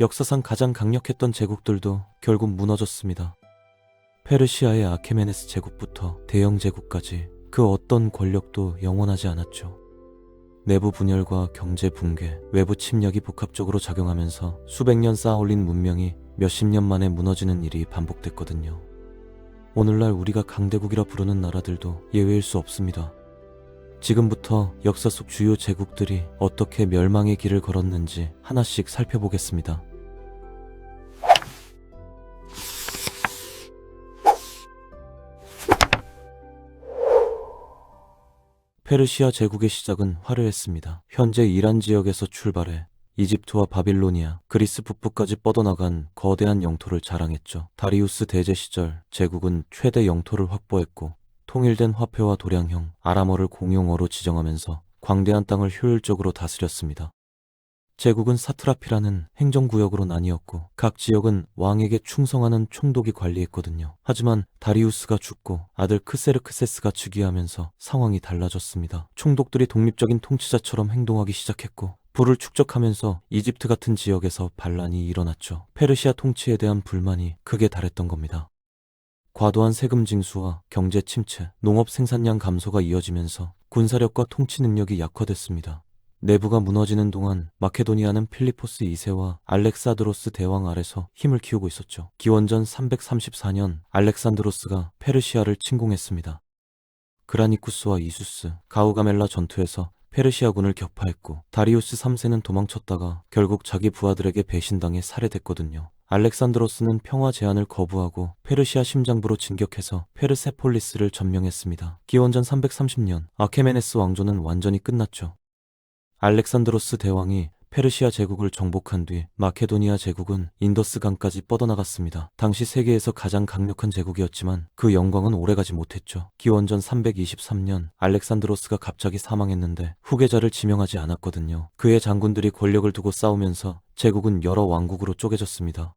역사상 가장 강력했던 제국들도 결국 무너졌습니다. 페르시아의 아케메네스 제국부터 대영 제국까지 그 어떤 권력도 영원하지 않았죠. 내부 분열과 경제 붕괴, 외부 침략이 복합적으로 작용하면서 수백 년 쌓아올린 문명이 몇십 년 만에 무너지는 일이 반복됐거든요. 오늘날 우리가 강대국이라 부르는 나라들도 예외일 수 없습니다. 지금부터 역사 속 주요 제국들이 어떻게 멸망의 길을 걸었는지 하나씩 살펴보겠습니다. 페르시아 제국의 시작은 화려했습니다. 현재 이란 지역에서 출발해 이집트와 바빌로니아, 그리스 북부까지 뻗어나간 거대한 영토를 자랑했죠. 다리우스 대제 시절 제국은 최대 영토를 확보했고 통일된 화폐와 도량형, 아람어를 공용어로 지정하면서 광대한 땅을 효율적으로 다스렸습니다. 제국은 사트라피라는 행정구역으로 나뉘었고 각 지역은 왕에게 충성하는 총독이 관리했거든요. 하지만 다리우스가 죽고 아들 크세르크세스가 즉위하면서 상황이 달라졌습니다. 총독들이 독립적인 통치자처럼 행동하기 시작했고 부를 축적하면서 이집트 같은 지역에서 반란이 일어났죠. 페르시아 통치에 대한 불만이 극에 달했던 겁니다. 과도한 세금 징수와 경제 침체, 농업 생산량 감소가 이어지면서 군사력과 통치 능력이 약화됐습니다. 내부가 무너지는 동안 마케도니아는 필리포스 2세와 알렉사드로스 대왕 아래서 힘을 키우고 있었죠. 기원전 334년 알렉산드로스가 페르시아를 침공했습니다. 그라니쿠스와 이수스, 가우가멜라 전투에서 페르시아군을 격파했고 다리우스 3세는 도망쳤다가 결국 자기 부하들에게 배신당해 살해됐거든요. 알렉산드로스는 평화 제안을 거부하고 페르시아 심장부로 진격해서 페르세폴리스를 점령했습니다. 기원전 330년 아케메네스 왕조는 완전히 끝났죠. 알렉산드로스 대왕이 페르시아 제국을 정복한 뒤 마케도니아 제국은 인더스강까지 뻗어나갔습니다. 당시 세계에서 가장 강력한 제국이었지만 그 영광은 오래가지 못했죠. 기원전 323년 알렉산드로스가 갑자기 사망했는데 후계자를 지명하지 않았거든요. 그의 장군들이 권력을 두고 싸우면서 제국은 여러 왕국으로 쪼개졌습니다.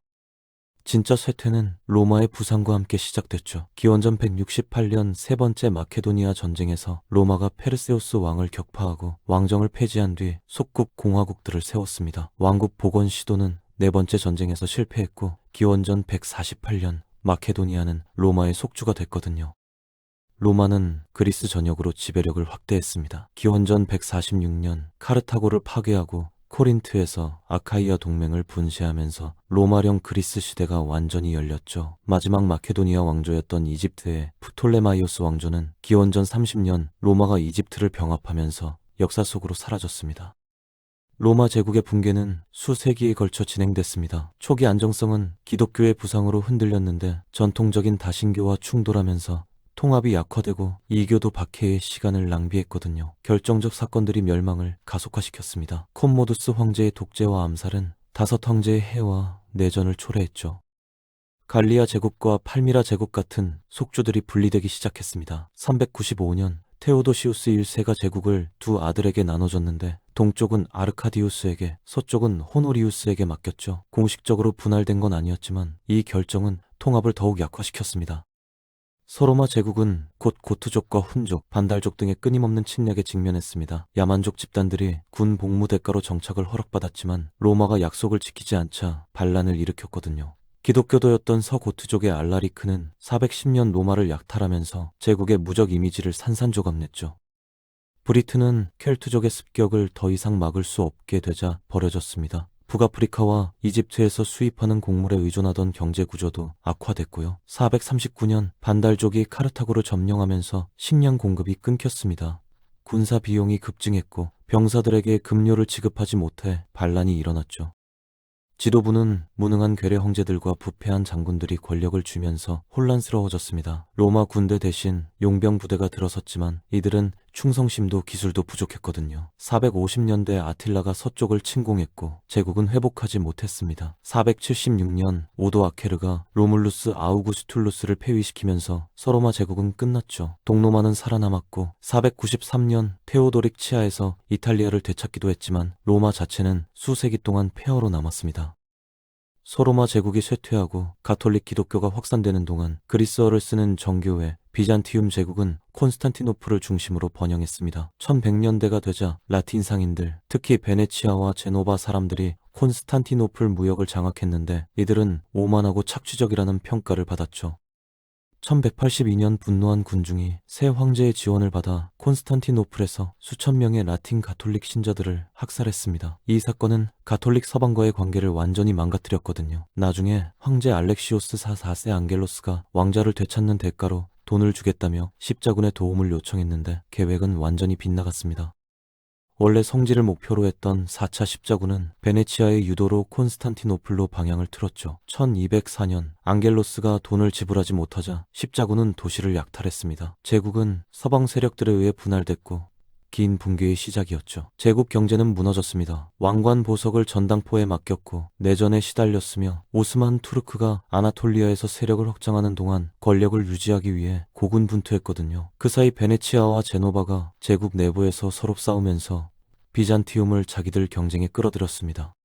진짜 쇠퇴는 로마의 부상과 함께 시작됐죠. 기원전 168년 세 번째 마케도니아 전쟁에서 로마가 페르세우스 왕을 격파하고 왕정을 폐지한 뒤 속국 공화국들을 세웠습니다. 왕국 복원 시도는 네 번째 전쟁에서 실패했고 기원전 148년 마케도니아는 로마의 속주가 됐거든요. 로마는 그리스 전역으로 지배력을 확대했습니다. 기원전 146년 카르타고를 파괴하고 코린트에서 아카이아 동맹을 분쇄하면서 로마령 그리스 시대가 완전히 열렸죠. 마지막 마케도니아 왕조였던 이집트의 프톨레마이오스 왕조는 기원전 30년 로마가 이집트를 병합하면서 역사 속으로 사라졌습니다. 로마 제국의 붕괴는 수세기에 걸쳐 진행됐습니다. 초기 안정성은 기독교의 부상으로 흔들렸는데 전통적인 다신교와 충돌하면서 통합이 약화되고 이교도 박해의 시간을 낭비했거든요. 결정적 사건들이 멸망을 가속화시켰습니다. 콤모두스 황제의 독재와 암살은 다섯 황제의 해와 내전을 초래했죠. 갈리아 제국과 팔미라 제국 같은 속주들이 분리되기 시작했습니다. 395년 테오도시우스 1세가 제국을 두 아들에게 나눠줬는데 동쪽은 아르카디우스에게, 서쪽은 호노리우스에게 맡겼죠. 공식적으로 분할된 건 아니었지만 이 결정은 통합을 더욱 약화시켰습니다. 서로마 제국은 곧 고트족과 훈족, 반달족 등의 끊임없는 침략에 직면했습니다. 야만족 집단들이 군 복무 대가로 정착을 허락받았지만 로마가 약속을 지키지 않자 반란을 일으켰거든요. 기독교도였던 서고트족의 알라리크는 410년 로마를 약탈하면서 제국의 무적 이미지를 산산조각냈죠. 브리트는 켈트족의 습격을 더 이상 막을 수 없게 되자 버려졌습니다. 북아프리카와 이집트에서 수입하는 곡물에 의존하던 경제 구조도 악화됐고요. 439년 반달족이 카르타고를 점령하면서 식량 공급이 끊겼습니다. 군사 비용이 급증했고 병사들에게 급료를 지급하지 못해 반란이 일어났죠. 지도부는 무능한 괴뢰 형제들과 부패한 장군들이 권력을 쥐면서 혼란스러워졌습니다. 로마 군대 대신 용병 부대가 들어섰지만 이들은 충성심도 기술도 부족했거든요. 450년대 아틸라가 서쪽을 침공했고 제국은 회복하지 못했습니다. 476년 오도 아케르가 로물루스 아우구스툴루스를 폐위시키면서 서로마 제국은 끝났죠. 동로마는 살아남았고 493년 테오도릭 치하에서 이탈리아를 되찾기도 했지만 로마 자체는 수세기 동안 폐허로 남았습니다. 서로마 제국이 쇠퇴하고 가톨릭 기독교가 확산되는 동안 그리스어를 쓰는 정교회 비잔티움 제국은 콘스탄티노플을 중심으로 번영했습니다. 1100년대가 되자 라틴 상인들, 특히 베네치아와 제노바 사람들이 콘스탄티노플 무역을 장악했는데 이들은 오만하고 착취적이라는 평가를 받았죠. 1182년 분노한 군중이 새 황제의 지원을 받아 콘스탄티노플에서 수천 명의 라틴 가톨릭 신자들을 학살했습니다. 이 사건은 가톨릭 서방과의 관계를 완전히 망가뜨렸거든요. 나중에 황제 알렉시오스 4세 안겔로스가 왕자를 되찾는 대가로 돈을 주겠다며 십자군의 도움을 요청했는데 계획은 완전히 빗나갔습니다. 원래 성지를 목표로 했던 4차 십자군은 베네치아의 유도로 콘스탄티노플로 방향을 틀었죠. 1204년 앙겔로스가 돈을 지불하지 못하자 십자군은 도시를 약탈했습니다. 제국은 서방 세력들에 의해 분할됐고 긴 붕괴의 시작이었죠. 제국 경제는 무너졌습니다. 왕관 보석을 전당포에 맡겼고 내전에 시달렸으며 오스만 투르크가 아나톨리아에서 세력을 확장하는 동안 권력을 유지하기 위해 고군분투했거든요. 그 사이 베네치아와 제노바가 제국 내부에서 서로 싸우면서 비잔티움을 자기들 경쟁에 끌어들였습니다.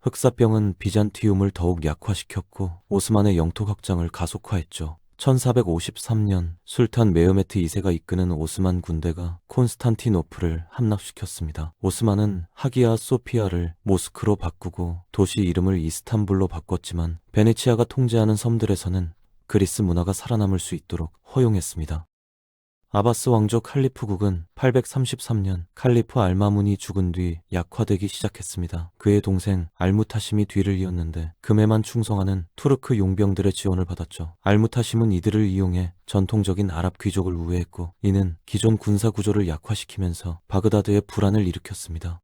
흑사병은 비잔티움을 더욱 약화시켰고 오스만의 영토 확장을 가속화했죠. 1453년 술탄 메흐메트 2세가 이끄는 오스만 군대가 콘스탄티노플을 함락시켰습니다. 오스만은 하기야 소피아를 모스크로 바꾸고 도시 이름을 이스탄불로 바꿨지만 베네치아가 통제하는 섬들에서는 그리스 문화가 살아남을 수 있도록 허용했습니다. 아바스 왕조 칼리프국은 833년 칼리프 알마문이 죽은 뒤 약화되기 시작했습니다. 그의 동생 알무타심이 뒤를 이었는데 금에만 충성하는 투르크 용병들의 지원을 받았죠. 알무타심은 이들을 이용해 전통적인 아랍 귀족을 우회했고 이는 기존 군사 구조를 약화시키면서 바그다드에 불안을 일으켰습니다.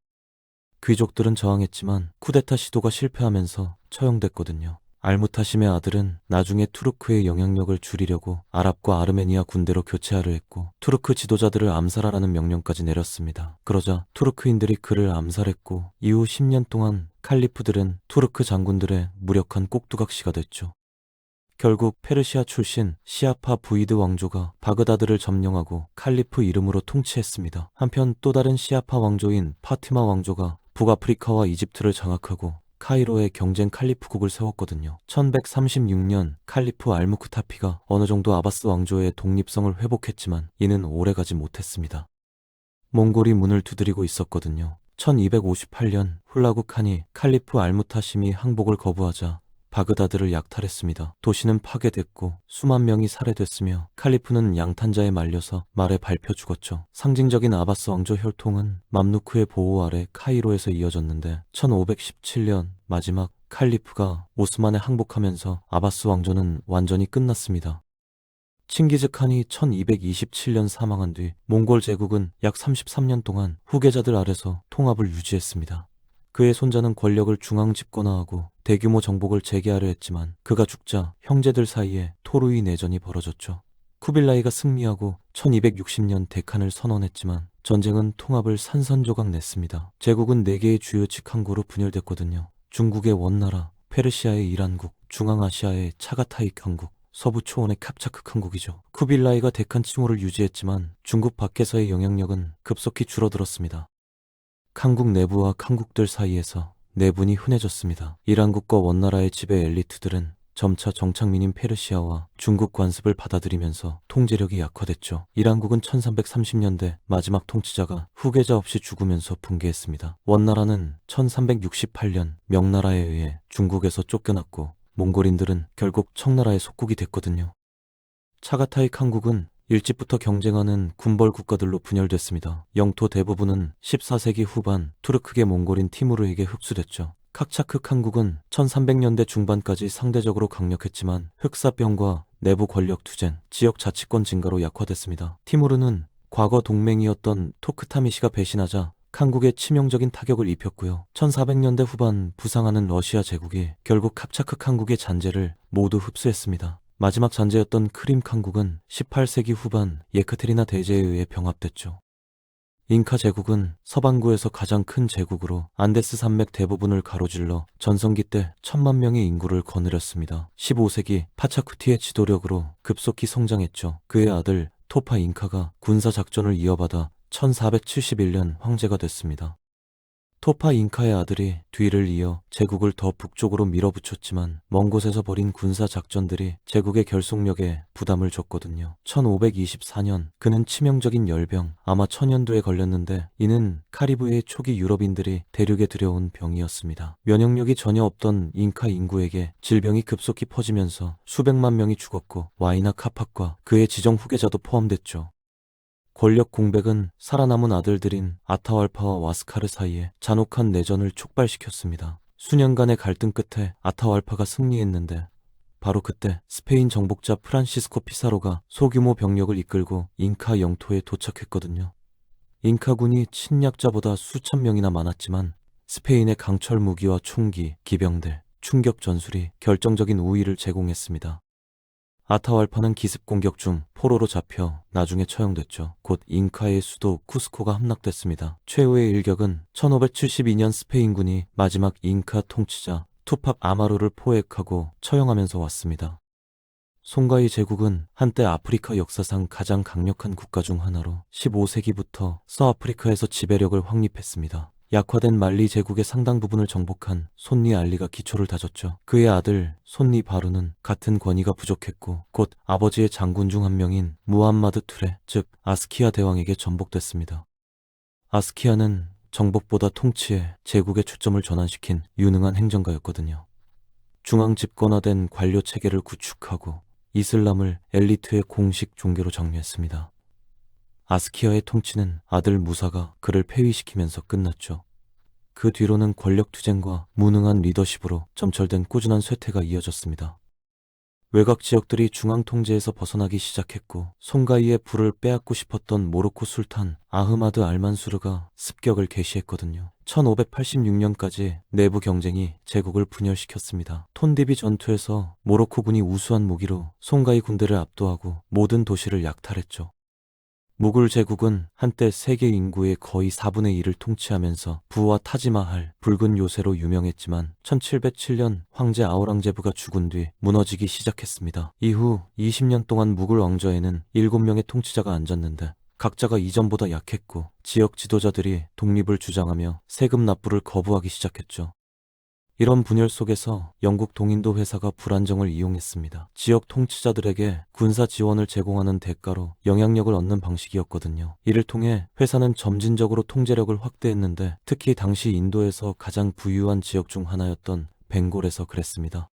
귀족들은 저항했지만 쿠데타 시도가 실패하면서 처형됐거든요. 알무타심의 아들은 나중에 투르크의 영향력을 줄이려고 아랍과 아르메니아 군대로 교체하려 했고 투르크 지도자들을 암살하라는 명령까지 내렸습니다. 그러자 투르크인들이 그를 암살했고 이후 10년 동안 칼리프들은 투르크 장군들의 무력한 꼭두각시가 됐죠. 결국 페르시아 출신 시아파 부이드 왕조가 바그다드를 점령하고 칼리프 이름으로 통치했습니다. 한편 또 다른 시아파 왕조인 파티마 왕조가 북아프리카와 이집트를 장악하고 카이로에 경쟁 칼리프국을 세웠거든요. 1136년 칼리프 알무크타피가 어느 정도 아바스 왕조의 독립성을 회복했지만 이는 오래가지 못했습니다. 몽골이 문을 두드리고 있었거든요. 1258년 훌라구 칸이 칼리프 알무타심이 항복을 거부하자 바그다드를 약탈했습니다. 도시는 파괴됐고 수만 명이 살해됐으며 칼리프는 양탄자에 말려서 말에 밟혀 죽었죠. 상징적인 아바스 왕조 혈통은 맘루크의 보호 아래 카이로에서 이어졌는데 1517년 마지막 칼리프가 오스만에 항복하면서 아바스 왕조는 완전히 끝났습니다. 칭기즈 칸이 1227년 사망한 뒤 몽골 제국은 약 33년 동안 후계자들 아래서 통합을 유지했습니다. 그의 손자는 권력을 중앙 집권화하고 대규모 정복을 재개하려 했지만 그가 죽자 형제들 사이에 토루이 내전이 벌어졌죠. 쿠빌라이가 승리하고 1260년 데칸을 선언했지만 전쟁은 통합을 산산조각 냈습니다. 제국은 4개의 주요 직항구로 분열됐거든요. 중국의 원나라, 페르시아의 이란국, 중앙아시아의 차가타익汗국, 서부 초원의 캅차크汗국이죠. 쿠빌라이가 데칸 칭호를 유지했지만 중국 밖에서의 영향력은 급속히 줄어들었습니다. 칸국 내부와 칸국들 사이에서 내분이 흔해졌습니다. 이란국과 원나라의 지배 엘리트들은 점차 정착민인 페르시아와 중국 관습을 받아들이면서 통제력이 약화됐죠. 이란국은 1330년대 마지막 통치자가 후계자 없이 죽으면서 붕괴했습니다. 원나라는 1368년 명나라에 의해 중국에서 쫓겨났고 몽골인들은 결국 청나라의 속국이 됐거든요. 차가타이 칸국은 일찍부터 경쟁하는 군벌 국가들로 분열됐습니다. 영토 대부분은 14세기 후반 투르크계 몽골인 티무르에게 흡수됐죠. 칵차크 칸국은 1300년대 중반까지 상대적으로 강력했지만 흑사병과 내부 권력 투쟁, 지역 자치권 증가로 약화됐습니다. 티무르는 과거 동맹이었던 토크타미시가 배신하자 칸국에 치명적인 타격을 입혔고요. 1400년대 후반 부상하는 러시아 제국이 결국 캅차크 칸국의 잔재를 모두 흡수했습니다. 마지막 잔재였던 크림 칸국은 18세기 후반 예카테리나 대제에 의해 병합됐죠. 잉카 제국은 서반구에서 가장 큰 제국으로 안데스 산맥 대부분을 가로질러 전성기 때 1000만 명의 인구를 거느렸습니다. 15세기 파차쿠티의 지도력으로 급속히 성장했죠. 그의 아들 토파 잉카가 군사 작전을 이어받아 1471년 황제가 됐습니다. 토파 잉카의 아들이 뒤를 이어 제국을 더 북쪽으로 밀어붙였지만 먼 곳에서 벌인 군사 작전들이 제국의 결속력에 부담을 줬거든요. 1524년 그는 치명적인 열병, 아마 천연두에 걸렸는데 이는 카리브해의 초기 유럽인들이 대륙에 들여온 병이었습니다. 면역력이 전혀 없던 잉카 인구에게 질병이 급속히 퍼지면서 수백만 명이 죽었고 와이나 카팍과 그의 지정 후계자도 포함됐죠. 권력 공백은 살아남은 아들들인 아타왈파와 와스카르 사이에 잔혹한 내전을 촉발시켰습니다. 수년간의 갈등 끝에 아타왈파가 승리했는데 바로 그때 스페인 정복자 프란시스코 피사로가 소규모 병력을 이끌고 잉카 영토에 도착했거든요. 잉카군이 침략자보다 수천 명이나 많았지만 스페인의 강철 무기와 총기, 기병대, 충격 전술이 결정적인 우위를 제공했습니다. 아타왈파는 기습 공격 중 포로로 잡혀 나중에 처형됐죠. 곧 잉카의 수도 쿠스코가 함락됐습니다. 최후의 일격은 1572년 스페인군이 마지막 잉카 통치자 투팍 아마루를 포획하고 처형하면서 왔습니다. 송가이 제국은 한때 아프리카 역사상 가장 강력한 국가 중 하나로 15세기부터 서아프리카에서 지배력을 확립했습니다. 약화된 말리 제국의 상당 부분을 정복한 손니 알리가 기초를 다졌죠. 그의 아들 손니 바루는 같은 권위가 부족했고 곧 아버지의 장군 중 한 명인 무함마드 투레, 즉 아스키아 대왕에게 전복됐습니다. 아스키아는 정복보다 통치에 제국의 초점을 전환시킨 유능한 행정가였거든요. 중앙 집권화된 관료 체계를 구축하고 이슬람을 엘리트의 공식 종교로 정리했습니다. 아스키아의 통치는 아들 무사가 그를 폐위시키면서 끝났죠. 그 뒤로는 권력투쟁과 무능한 리더십으로 점철된 꾸준한 쇠퇴가 이어졌습니다. 외곽 지역들이 중앙 통제에서 벗어나기 시작했고 송가이의 부를 빼앗고 싶었던 모로코 술탄 아흐마드 알만수르가 습격을 개시했거든요. 1586년까지 내부 경쟁이 제국을 분열시켰습니다. 톤디비 전투에서 모로코군이 우수한 무기로 송가이 군대를 압도하고 모든 도시를 약탈했죠. 무굴 제국은 한때 세계 인구의 거의 4분의 1을 통치하면서 부와 타지마할, 붉은 요새로 유명했지만 1707년 황제 아우랑제부가 죽은 뒤 무너지기 시작했습니다. 이후 20년 동안 무굴 왕조에는 7명의 통치자가 앉았는데 각자가 이전보다 약했고 지역 지도자들이 독립을 주장하며 세금 납부를 거부하기 시작했죠. 이런 분열 속에서 영국 동인도 회사가 불안정을 이용했습니다. 지역 통치자들에게 군사 지원을 제공하는 대가로 영향력을 얻는 방식이었거든요. 이를 통해 회사는 점진적으로 통제력을 확대했는데 특히 당시 인도에서 가장 부유한 지역 중 하나였던 벵골에서 그랬습니다.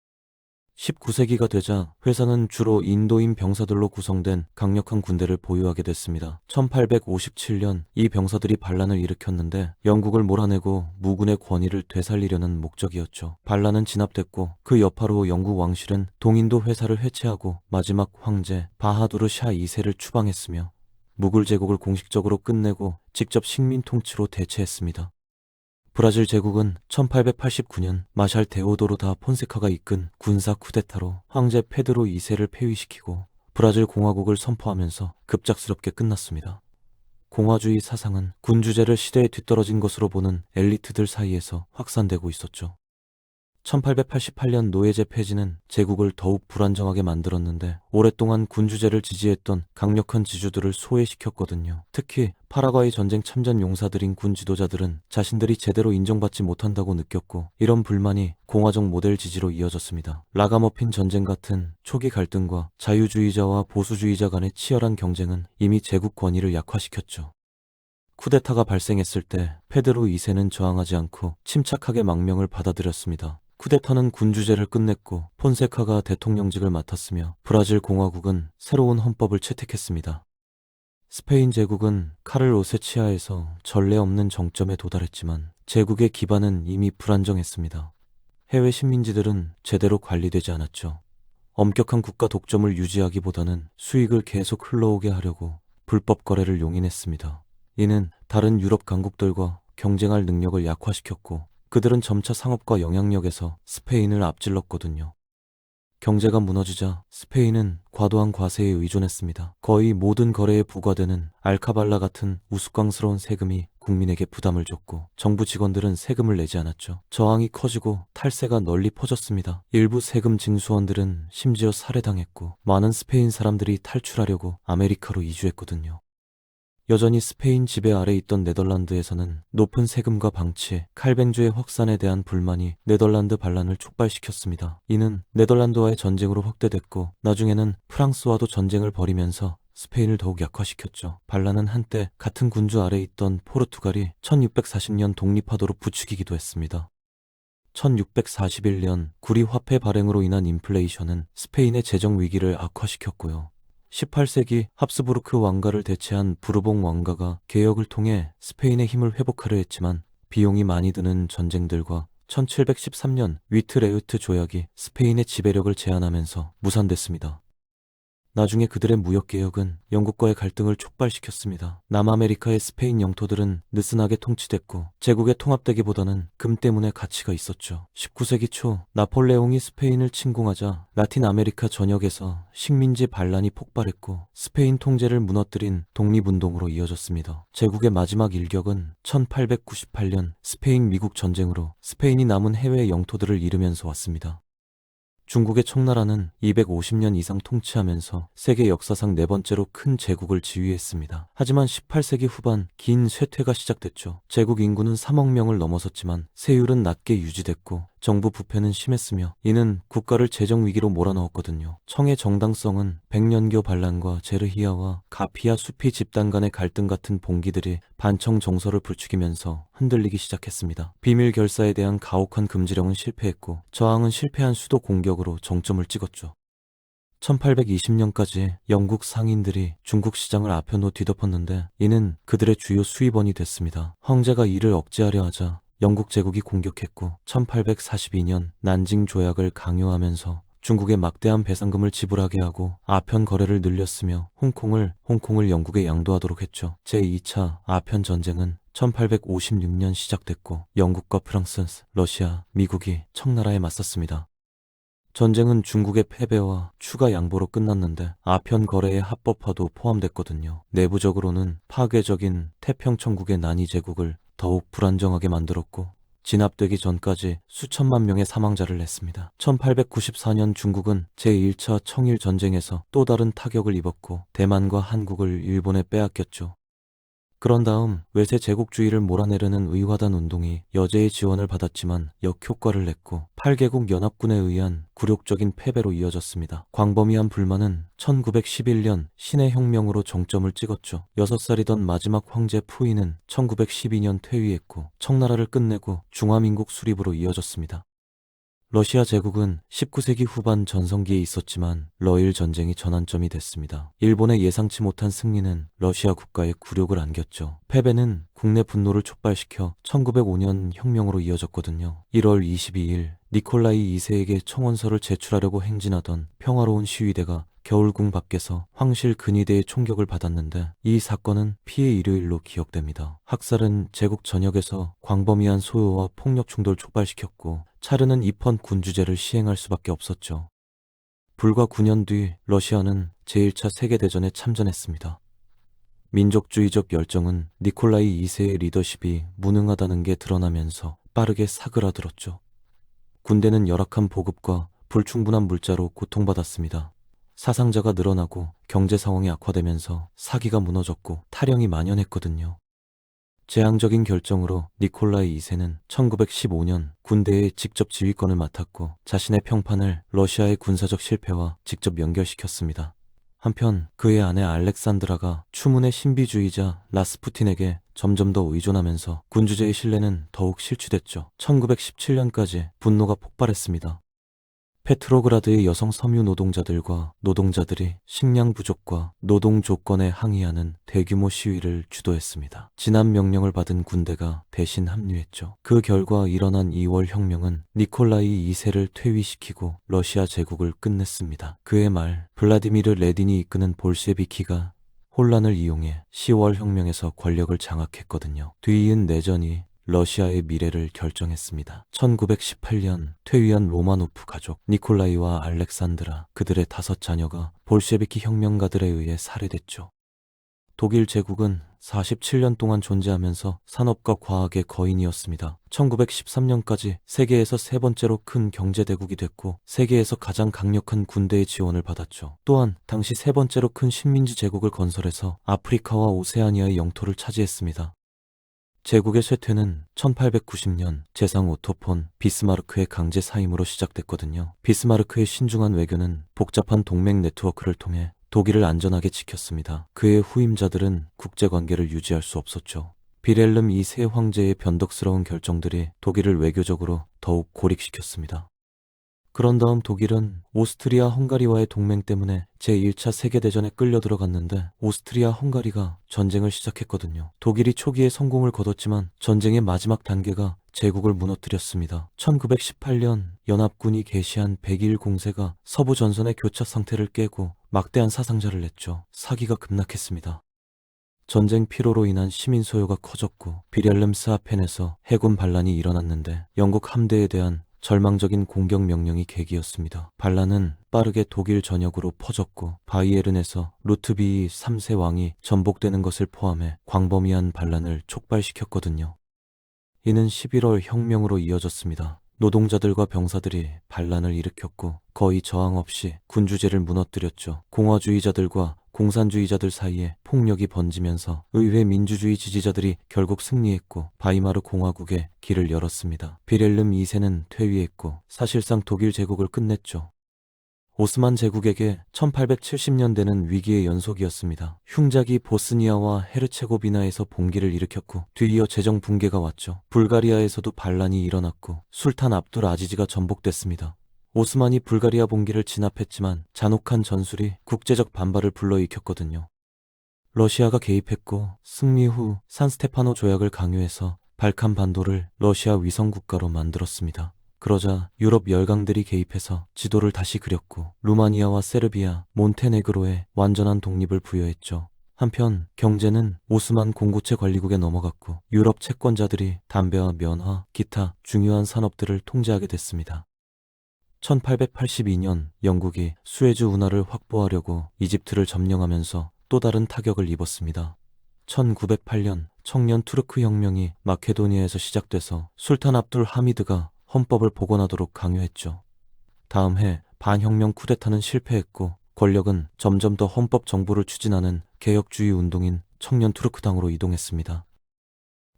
19세기가 되자 회사는 주로 인도인 병사들로 구성된 강력한 군대를 보유하게 됐습니다. 1857년 이 병사들이 반란을 일으켰는데 영국을 몰아내고 무군의 권위를 되살리려는 목적이었죠. 반란은 진압됐고 그 여파로 영국 왕실은 동인도 회사를 해체하고 마지막 황제 바하두르 샤 2세를 추방했으며 무굴 제국을 공식적으로 끝내고 직접 식민 통치로 대체했습니다. 브라질 제국은 1889년 마샬 데오도로 다 폰세카가 이끈 군사 쿠데타로 황제 페드로 2세를 폐위시키고 브라질 공화국을 선포하면서 급작스럽게 끝났습니다. 공화주의 사상은 군주제를 시대에 뒤떨어진 것으로 보는 엘리트들 사이에서 확산되고 있었죠. 1888년 노예제 폐지는 제국을 더욱 불안정하게 만들었는데 오랫동안 군주제를 지지했던 강력한 지주들을 소외시켰거든요. 특히 파라과이 전쟁 참전 용사들인 군 지도자들은 자신들이 제대로 인정받지 못한다고 느꼈고 이런 불만이 공화적 모델 지지로 이어졌습니다. 라가머핀 전쟁 같은 초기 갈등과 자유주의자와 보수주의자 간의 치열한 경쟁은 이미 제국 권위를 약화시켰죠. 쿠데타가 발생했을 때 페드로 2세는 저항하지 않고 침착하게 망명을 받아들였습니다. 쿠데타는 군주제를 끝냈고 폰세카가 대통령직을 맡았으며 브라질 공화국은 새로운 헌법을 채택했습니다. 스페인 제국은 카를 오세치아에서 전례 없는 정점에 도달했지만 제국의 기반은 이미 불안정했습니다. 해외 식민지들은 제대로 관리되지 않았죠. 엄격한 국가 독점을 유지하기보다는 수익을 계속 흘러오게 하려고 불법 거래를 용인했습니다. 이는 다른 유럽 강국들과 경쟁할 능력을 약화시켰고 그들은 점차 상업과 영향력에서 스페인을 앞질렀거든요. 경제가 무너지자 스페인은 과도한 과세에 의존했습니다. 거의 모든 거래에 부과되는 알카발라 같은 우스꽝스러운 세금이 국민에게 부담을 줬고 정부 직원들은 세금을 내지 않았죠. 저항이 커지고 탈세가 널리 퍼졌습니다. 일부 세금 징수원들은 심지어 살해당했고 많은 스페인 사람들이 탈출하려고 아메리카로 이주했거든요. 여전히 스페인 지배 아래 있던 네덜란드에서는 높은 세금과 방치, 칼뱅주의 확산에 대한 불만이 네덜란드 반란을 촉발시켰습니다. 이는 네덜란드와의 전쟁으로 확대됐고 나중에는 프랑스와도 전쟁을 벌이면서 스페인을 더욱 약화시켰죠. 반란은 한때 같은 군주 아래 있던 포르투갈이 1640년 독립하도록 부추기기도 했습니다. 1641년 구리 화폐 발행으로 인한 인플레이션은 스페인의 재정 위기를 악화시켰고요. 18세기 합스부르크 왕가를 대체한 부르봉 왕가가 개혁을 통해 스페인의 힘을 회복하려 했지만 비용이 많이 드는 전쟁들과 1713년 위트레흐트 조약이 스페인의 지배력을 제한하면서 무산됐습니다. 나중에 그들의 무역개혁은 영국과의 갈등을 촉발시켰습니다. 남아메리카의 스페인 영토들은 느슨하게 통치됐고 제국에 통합되기보다는 금 때문에 가치가 있었죠. 19세기 초 나폴레옹이 스페인을 침공하자 라틴 아메리카 전역에서 식민지 반란이 폭발했고 스페인 통제를 무너뜨린 독립운동으로 이어졌습니다. 제국의 마지막 일격은 1898년 스페인 미국 전쟁으로 스페인이 남은 해외 영토들을 잃으면서 왔습니다. 중국의 청나라는 250년 이상 통치하면서 세계 역사상 네 번째로 큰 제국을 지휘했습니다. 하지만 18세기 후반 긴 쇠퇴가 시작됐죠. 제국 인구는 3억 명을 넘어섰지만 세율은 낮게 유지됐고 정부 부패는 심했으며 이는 국가를 재정 위기로 몰아넣었거든요. 청의 정당성은 백년교 반란과 제르히아와 가피아 수피 집단 간의 갈등 같은 봉기들이 반청 정서를 부추기면서 흔들리기 시작했습니다. 비밀 결사에 대한 가혹한 금지령은 실패했고 저항은 실패한 수도 공격으로 정점을 찍었죠. 1820년까지 영국 상인들이 중국 시장을 아편으로 뒤덮었는데 이는 그들의 주요 수입원이 됐습니다. 황제가 이를 억제하려 하자 영국 제국이 공격했고 1842년 난징 조약을 강요하면서 중국에 막대한 배상금을 지불하게 하고 아편 거래를 늘렸으며 홍콩을 영국에 양도하도록 했죠. 제2차 아편 전쟁은 1856년 시작됐고 영국과 프랑스, 러시아, 미국이 청나라에 맞섰습니다. 전쟁은 중국의 패배와 추가 양보로 끝났는데 아편 거래의 합법화도 포함됐거든요. 내부적으로는 파괴적인 태평천국의 난이 제국을 더욱 불안정하게 만들었고 진압되기 전까지 수천만 명의 사망자를 냈습니다. 1894년 중국은 제1차 청일 전쟁에서 또 다른 타격을 입었고 대만과 한국을 일본에 빼앗겼죠. 그런 다음 외세 제국주의를 몰아내려는 의화단 운동이 여제의 지원을 받았지만 역효과를 냈고 8개국 연합군에 의한 굴욕적인 패배로 이어졌습니다. 광범위한 불만은 1911년 신의 혁명으로 정점을 찍었죠. 6살이던 마지막 황제 푸이는 1912년 퇴위했고 청나라를 끝내고 중화민국 수립으로 이어졌습니다. 러시아 제국은 19세기 후반 전성기에 있었지만 러일 전쟁이 전환점이 됐습니다. 일본의 예상치 못한 승리는 러시아 국가에 굴욕을 안겼죠. 패배는 국내 분노를 촉발시켜 1905년 혁명으로 이어졌거든요. 1월 22일 니콜라이 2세에게 청원서를 제출하려고 행진하던 평화로운 시위대가 겨울궁 밖에서 황실 근위대의 총격을 받았는데 이 사건은 피해 일요일로 기억됩니다. 학살은 제국 전역에서 광범위한 소요와 폭력 충돌을 촉발시켰고 차르는 입헌 군주제를 시행할 수밖에 없었죠. 불과 9년 뒤 러시아는 제1차 세계대전에 참전했습니다. 민족주의적 열정은 니콜라이 2세의 리더십이 무능하다는 게 드러나면서 빠르게 사그라들었죠. 군대는 열악한 보급과 불충분한 물자로 고통받았습니다. 사상자가 늘어나고 경제 상황이 악화되면서 사기가 무너졌고 탈영이 만연했거든요. 재앙적인 결정으로 니콜라이 2세는 1915년 군대의 직접 지휘권을 맡았고 자신의 평판을 러시아의 군사적 실패와 직접 연결시켰습니다. 한편 그의 아내 알렉산드라가 추문의 신비주의자 라스푸틴에게 점점 더 의존하면서 군주제의 신뢰는 더욱 실추됐죠. 1917년까지 분노가 폭발했습니다. 페트로그라드의 여성 섬유 노동자들과 노동자들이 식량 부족과 노동 조건에 항의하는 대규모 시위를 주도했습니다. 진압 명령을 받은 군대가 대신 합류했죠. 그 결과 일어난 2월 혁명은 니콜라이 2세를 퇴위시키고 러시아 제국을 끝냈습니다. 그의 말 블라디미르 레딘이 이끄는 볼셰비키가 혼란을 이용해 10월 혁명에서 권력을 장악했거든요. 뒤이은 내전이 러시아의 미래를 결정했습니다. 1918년 퇴위한 로마노프 가족 니콜라이와 알렉산드라 그들의 5 자녀가 볼셰비키 혁명가들에 의해 살해됐죠. 독일 제국은 47년 동안 존재하면서 산업과 과학의 거인이었습니다. 1913년까지 세계에서 세 번째로 큰 경제대국이 됐고 세계에서 가장 강력한 군대의 지원을 받았죠. 또한 당시 세 번째로 큰 식민지 제국을 건설해서 아프리카와 오세아니아의 영토를 차지했습니다. 제국의 쇠퇴는 1890년 재상 오토 폰 비스마르크의 강제 사임으로 시작됐거든요. 비스마르크의 신중한 외교는 복잡한 동맹 네트워크를 통해 독일을 안전하게 지켰습니다. 그의 후임자들은 국제관계를 유지할 수 없었죠. 비렐름 2세 황제의 변덕스러운 결정들이 독일을 외교적으로 더욱 고립시켰습니다. 그런 다음 독일은 오스트리아 헝가리와의 동맹 때문에 제1차 세계대전에 끌려 들어갔는데 오스트리아 헝가리가 전쟁을 시작했거든요. 독일이 초기에 성공을 거뒀지만 전쟁의 마지막 단계가 제국을 무너뜨렸습니다. 1918년 연합군이 개시한 100일 공세가 서부 전선의 교차 상태를 깨고 막대한 사상자를 냈죠. 사기가 급락했습니다. 전쟁 피로로 인한 시민 소요가 커졌고 비렐름 스하펜에서 해군 반란이 일어났는데 영국 함대에 대한 절망적인 공격 명령이 계기였습니다. 반란은 빠르게 독일 전역으로 퍼졌고 바이에른에서 루트비히 3세 왕이 전복되는 것을 포함해 광범위한 반란을 촉발시켰거든요. 이는 11월 혁명으로 이어졌습니다. 노동자들과 병사들이 반란을 일으켰고 거의 저항 없이 군주제를 무너뜨렸죠. 공화주의자들과 공산주의자들 사이에 폭력이 번지면서 의회 민주주의 지지자들이 결국 승리했고 바이마르 공화국에 길을 열었습니다. 비렐름 2세는 퇴위했고 사실상 독일 제국을 끝냈죠. 오스만 제국에게 1870년대는 위기의 연속이었습니다. 흉작이 보스니아와 헤르체고비나에서 봉기를 일으켰고 뒤이어 재정 붕괴가 왔죠. 불가리아에서도 반란이 일어났고 술탄 압둘 아지지가 전복됐습니다. 오스만이 불가리아 봉기를 진압했지만 잔혹한 전술이 국제적 반발을 불러일으켰거든요. 러시아가 개입했고 승리 후 산스테파노 조약을 강요해서 발칸 반도를 러시아 위성국가로 만들었습니다. 그러자 유럽 열강들이 개입해서 지도를 다시 그렸고 루마니아와 세르비아, 몬테네그로에 완전한 독립을 부여했죠. 한편 경제는 오스만 공고체 관리국에 넘어갔고 유럽 채권자들이 담배와 면화, 기타 중요한 산업들을 통제하게 됐습니다. 1882년 영국이 수에즈 운하를 확보하려고 이집트를 점령하면서 또 다른 타격을 입었습니다. 1908년 청년 투르크 혁명이 마케도니아에서 시작돼서 술탄 압둘 하미드가 헌법을 복원하도록 강요했죠. 다음 해 반혁명 쿠데타는 실패했고 권력은 점점 더 헌법 정부를 추진하는 개혁주의 운동인 청년 투르크당으로 이동했습니다.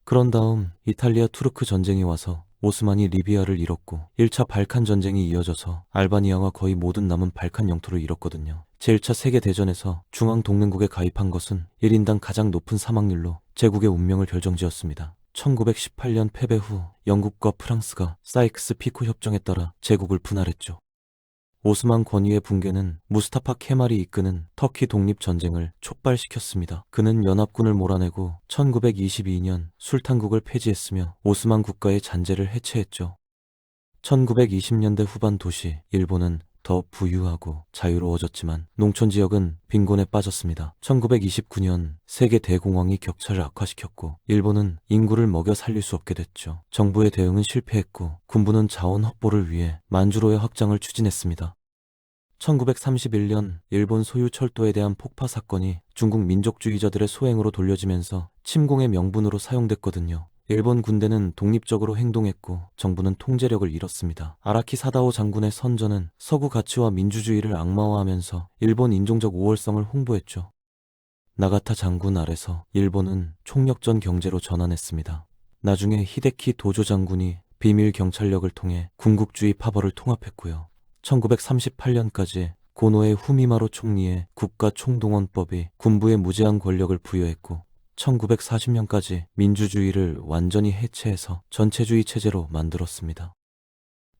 그런 다음 이탈리아 투르크 전쟁이 와서 오스만이 리비아를 잃었고 1차 발칸 전쟁이 이어져서 알바니아와 거의 모든 남은 발칸 영토를 잃었거든요. 제1차 세계대전에서 중앙동맹국에 가입한 것은 1인당 가장 높은 사망률로 제국의 운명을 결정지었습니다. 1918년 패배 후 영국과 프랑스가 사이크스 피코 협정에 따라 제국을 분할했죠. 오스만 권위의 붕괴는 무스타파 케말이 이끄는 터키 독립전쟁을 촉발시켰습니다. 그는 연합군을 몰아내고 1922년 술탄국을 폐지했으며 오스만 국가의 잔재를 해체했죠. 1920년대 후반 도시 일본은 더 부유하고 자유로워졌지만 농촌 지역은 빈곤에 빠졌습니다. 1929년 세계 대공황이 격차를 악화시켰고 일본은 인구를 먹여 살릴 수 없게 됐죠. 정부의 대응은 실패했고 군부는 자원 확보를 위해 만주로의 확장을 추진했습니다. 1931년 일본 소유 철도에 대한 폭파 사건이 중국 민족주의자들의 소행으로 돌려지면서 침공의 명분으로 사용됐거든요. 일본 군대는 독립적으로 행동했고 정부는 통제력을 잃었습니다. 아라키 사다오 장군의 선전은 서구 가치와 민주주의를 악마화하면서 일본 인종적 우월성을 홍보했죠. 나가타 장군 아래서 일본은 총력전 경제로 전환했습니다. 나중에 히데키 도조 장군이 비밀 경찰력을 통해 군국주의 파벌을 통합했고요. 1938년까지 고노의 후미마로 총리의 국가총동원법이 군부에 무제한 권력을 부여했고 1940년까지 민주주의를 완전히 해체해서 전체주의 체제로 만들었습니다.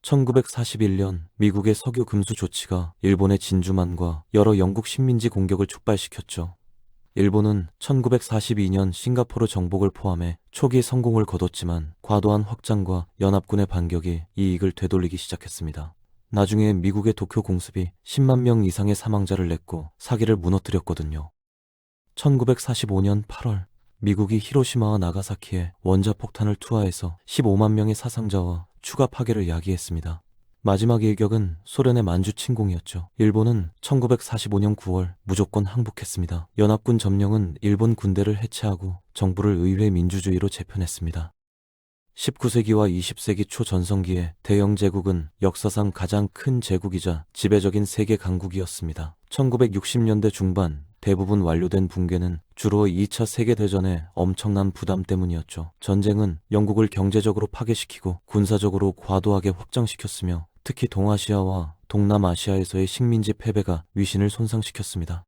1941년 미국의 석유 금수 조치가 일본의 진주만과 여러 영국 식민지 공격을 촉발시켰죠. 일본은 1942년 싱가포르 정복을 포함해 초기 성공을 거뒀지만 과도한 확장과 연합군의 반격이 이익을 되돌리기 시작했습니다. 나중에 미국의 도쿄 공습이 10만 명 이상의 사망자를 냈고 사기를 무너뜨렸거든요. 1945년 8월 미국이 히로시마와 나가사키에 원자폭탄을 투하해서 15만 명의 사상자와 추가 파괴를 야기했습니다. 마지막 일격은 소련의 만주 침공이었죠. 일본은 1945년 9월 무조건 항복했습니다. 연합군 점령은 일본 군대를 해체하고 정부를 의회 민주주의로 재편했습니다. 19세기와 20세기 초 전성기의 대영 제국은 역사상 가장 큰 제국이자 지배적인 세계 강국이었습니다. 1960년대 중반 대부분 완료된 붕괴는 주로 2차 세계대전의 엄청난 부담 때문이었죠. 전쟁은 영국을 경제적으로 파괴시키고 군사적으로 과도하게 확장시켰으며 특히 동아시아와 동남아시아에서의 식민지 패배가 위신을 손상시켰습니다.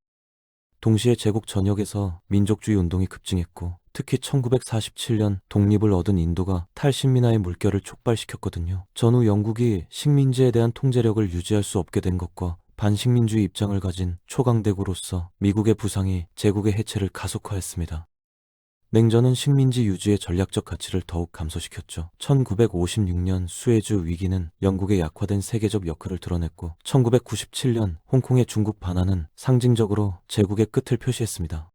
동시에 제국 전역에서 민족주의 운동이 급증했고 특히 1947년 독립을 얻은 인도가 탈식민화의 물결을 촉발시켰거든요. 전후 영국이 식민지에 대한 통제력을 유지할 수 없게 된 것과 반식민주의 입장을 가진 초강대국으로서 미국의 부상이 제국의 해체를 가속화했습니다. 냉전은 식민지 유지의 전략적 가치를 더욱 감소시켰죠. 1956년 수에즈 위기는 영국의 약화된 세계적 역할을 드러냈고 1997년 홍콩의 중국 반환은 상징적으로 제국의 끝을 표시했습니다.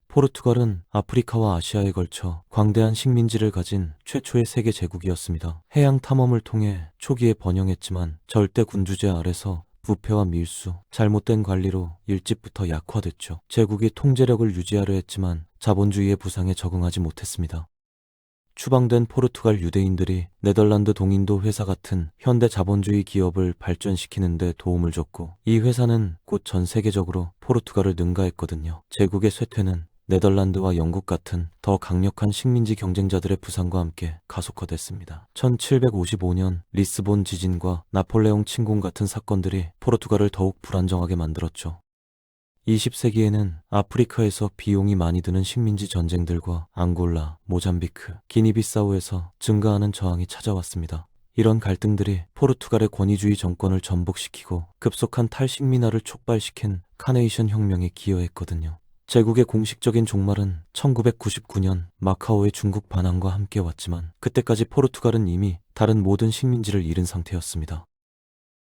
포르투갈은 아프리카와 아시아에 걸쳐 광대한 식민지를 가진 최초의 세계 제국이었습니다. 해양 탐험을 통해 초기에 번영했지만 절대 군주제 아래서 부패와 밀수, 잘못된 관리로 일찍부터 약화됐죠. 제국이 통제력을 유지하려 했지만 자본주의의 부상에 적응하지 못했습니다. 추방된 포르투갈 유대인들이 네덜란드 동인도 회사 같은 현대 자본주의 기업을 발전시키는 데 도움을 줬고 이 회사는 곧 전 세계적으로 포르투갈을 능가했거든요. 제국의 쇠퇴는 네덜란드와 영국 같은 더 강력한 식민지 경쟁자들의 부상과 함께 가속화됐습니다. 1755년 리스본 지진과 나폴레옹 침공 같은 사건들이 포르투갈을 더욱 불안정하게 만들었죠. 20세기에는 아프리카에서 비용이 많이 드는 식민지 전쟁들과 앙골라, 모잠비크, 기니비사우에서 증가하는 저항이 찾아왔습니다. 이런 갈등들이 포르투갈의 권위주의 정권을 전복시키고 급속한 탈식민화를 촉발시킨 카네이션 혁명에 기여했거든요. 제국의 공식적인 종말은 1999년 마카오의 중국 반환과 함께 왔지만 그때까지 포르투갈은 이미 다른 모든 식민지를 잃은 상태였습니다.